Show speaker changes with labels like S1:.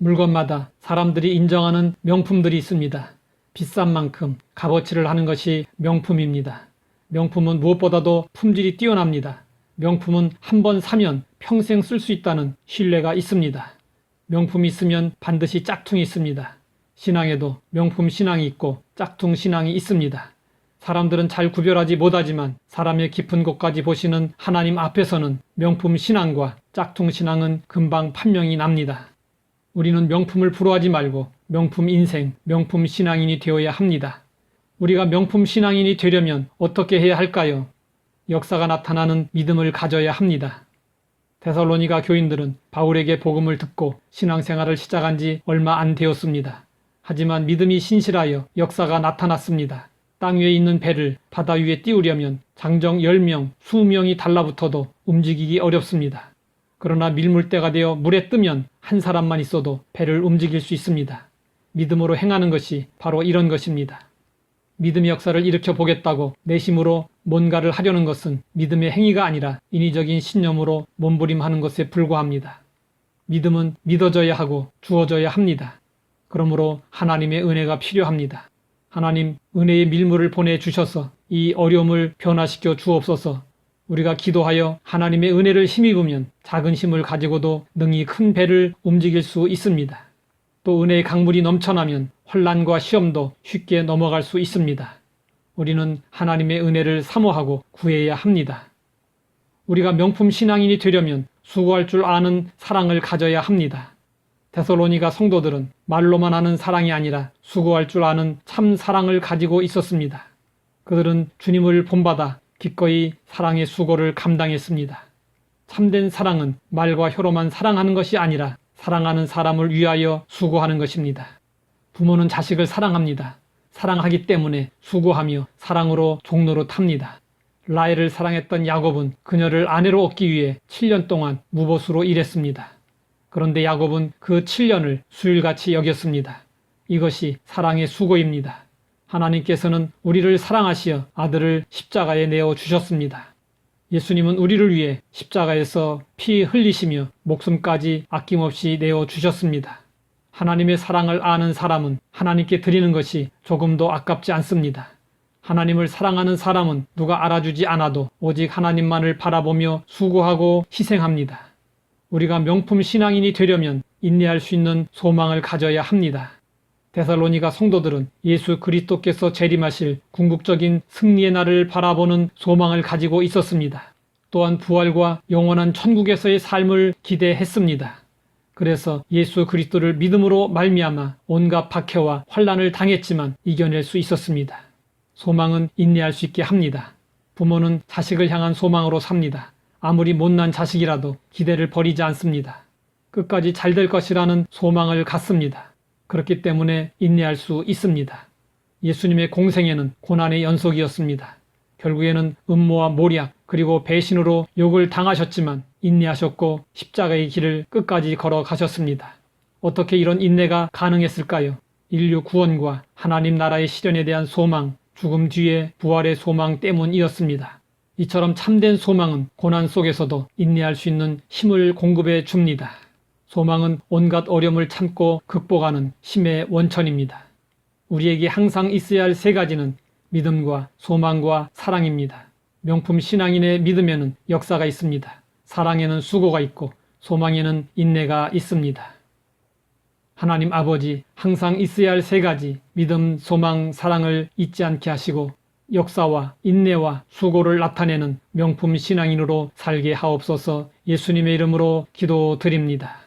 S1: 물건마다 사람들이 인정하는 명품들이 있습니다. 비싼 만큼 값어치를 하는 것이 명품입니다. 명품은 무엇보다도 품질이 뛰어납니다. 명품은 한 번 사면 평생 쓸 수 있다는 신뢰가 있습니다. 명품이 있으면 반드시 짝퉁이 있습니다. 신앙에도 명품 신앙이 있고 짝퉁 신앙이 있습니다. 사람들은 잘 구별하지 못하지만 사람의 깊은 곳까지 보시는 하나님 앞에서는 명품 신앙과 짝퉁 신앙은 금방 판명이 납니다. 우리는 명품을 부러워하지 말고 명품 인생, 명품 신앙인이 되어야 합니다. 우리가 명품 신앙인이 되려면 어떻게 해야 할까요? 역사가 나타나는 믿음을 가져야 합니다. 데살로니가 교인들은 바울에게 복음을 듣고 신앙생활을 시작한 지 얼마 안 되었습니다. 하지만 믿음이 신실하여 역사가 나타났습니다. 땅 위에 있는 배를 바다 위에 띄우려면 장정 10명, 20명이 달라붙어도 움직이기 어렵습니다. 그러나 밀물대가 되어 물에 뜨면 한 사람만 있어도 배를 움직일 수 있습니다. 믿음으로 행하는 것이 바로 이런 것입니다. 믿음의 역사를 일으켜 보겠다고 내심으로 뭔가를 하려는 것은 믿음의 행위가 아니라 인위적인 신념으로 몸부림하는 것에 불과합니다. 믿음은 믿어져야 하고 주어져야 합니다. 그러므로 하나님의 은혜가 필요합니다. 하나님 은혜의 밀물을 보내주셔서 이 어려움을 변화시켜 주옵소서. 우리가 기도하여 하나님의 은혜를 힘입으면 작은 힘을 가지고도 능히 큰 배를 움직일 수 있습니다. 또 은혜의 강물이 넘쳐나면 환난과 시험도 쉽게 넘어갈 수 있습니다. 우리는 하나님의 은혜를 사모하고 구해야 합니다. 우리가 명품 신앙인이 되려면 수고할 줄 아는 사랑을 가져야 합니다. 데살로니가 성도들은 말로만 하는 사랑이 아니라 수고할 줄 아는 참 사랑을 가지고 있었습니다. 그들은 주님을 본받아 기꺼이 사랑의 수고를 감당했습니다. 참된 사랑은 말과 혀로만 사랑하는 것이 아니라 사랑하는 사람을 위하여 수고하는 것입니다. 부모는 자식을 사랑합니다. 사랑하기 때문에 수고하며 사랑으로 종로로 탑니다. 라헬을 사랑했던 야곱은 그녀를 아내로 얻기 위해 7년 동안 무보수로 일했습니다. 그런데 야곱은 그 7년을 수일같이 여겼습니다. 이것이 사랑의 수고입니다. 하나님께서는 우리를 사랑하시어 아들을 십자가에 내어 주셨습니다. 예수님은 우리를 위해 십자가에서 피 흘리시며 목숨까지 아낌없이 내어 주셨습니다. 하나님의 사랑을 아는 사람은 하나님께 드리는 것이 조금도 아깝지 않습니다. 하나님을 사랑하는 사람은 누가 알아주지 않아도 오직 하나님만을 바라보며 수고하고 희생합니다. 우리가 명품 신앙인이 되려면 인내할 수 있는 소망을 가져야 합니다. 데살로니가 성도들은 예수 그리스도께서 재림하실 궁극적인 승리의 날을 바라보는 소망을 가지고 있었습니다. 또한 부활과 영원한 천국에서의 삶을 기대했습니다. 그래서 예수 그리스도를 믿음으로 말미암아 온갖 박해와 환난을 당했지만 이겨낼 수 있었습니다. 소망은 인내할 수 있게 합니다. 부모는 자식을 향한 소망으로 삽니다. 아무리 못난 자식이라도 기대를 버리지 않습니다. 끝까지 잘 될 것이라는 소망을 갖습니다. 그렇기 때문에 인내할 수 있습니다. 예수님의 공생애는 고난의 연속이었습니다. 결국에는 음모와 모략 그리고 배신으로 욕을 당하셨지만 인내하셨고 십자가의 길을 끝까지 걸어가셨습니다. 어떻게 이런 인내가 가능했을까요? 인류 구원과 하나님 나라의 실현에 대한 소망, 죽음 뒤에 부활의 소망 때문이었습니다. 이처럼 참된 소망은 고난 속에서도 인내할 수 있는 힘을 공급해 줍니다. 소망은 온갖 어려움을 참고 극복하는 힘의 원천입니다. 우리에게 항상 있어야 할 세 가지는 믿음과 소망과 사랑입니다. 명품 신앙인의 믿음에는 역사가 있습니다. 사랑에는 수고가 있고 소망에는 인내가 있습니다. 하나님 아버지, 항상 있어야 할 세 가지 믿음, 소망, 사랑을 잊지 않게 하시고 역사와 인내와 수고를 나타내는 명품 신앙인으로 살게 하옵소서. 예수님의 이름으로 기도드립니다.